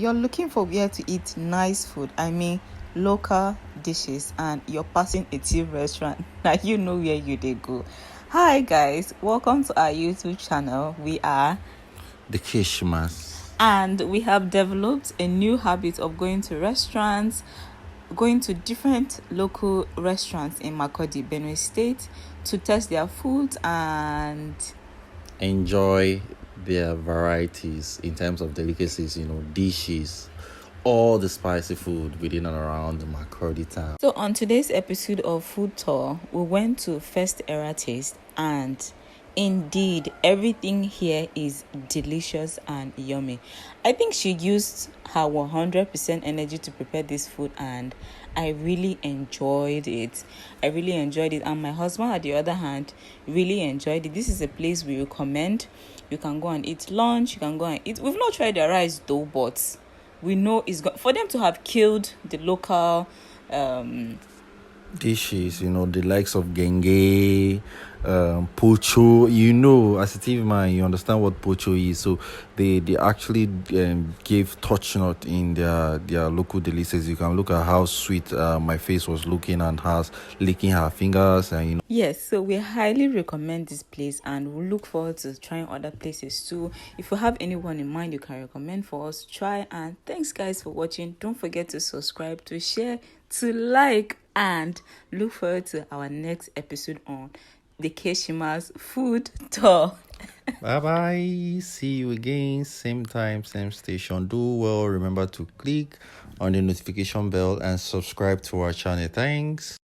You're looking for where to eat nice food, I mean local dishes, and you're passing a TIV restaurant, now you know where you dey go. Hi guys, welcome to our YouTube channel. We are Delicacies. and we have developed a new habit of going to restaurants, going to different local restaurants in Makurdi, Benue State, to test their food and Enjoy their varieties in terms of delicacies, dishes, all the spicy food within and around the Makurdi town. So on today's episode of Food Tour, we went to First Era Taste, and indeed everything here is delicious and yummy. I think she used her 100% energy to prepare this food, and I really enjoyed it. And my husband, on the other hand, really enjoyed it. This is a place we recommend. You can go and eat lunch. You can go and eat. We've not tried their rice though, but we know it's for them to have killed the local Dishes, the likes of genge, pocho. As a TV man, you understand what pocho is. So they actually gave touch nut in their local delicacies. You can look at how sweet my face was looking, and her licking her fingers, and Yes, so we highly recommend this place, and we look forward to trying other places too. If you have anyone in mind you can recommend for us to try. And thanks guys for watching. Don't forget to subscribe, to share, to like, and look forward to our next episode on the Keshima's Food Tour. Bye bye. See you again. Same time, same station. Do well. Remember to click on the notification bell and subscribe to our channel. Thanks.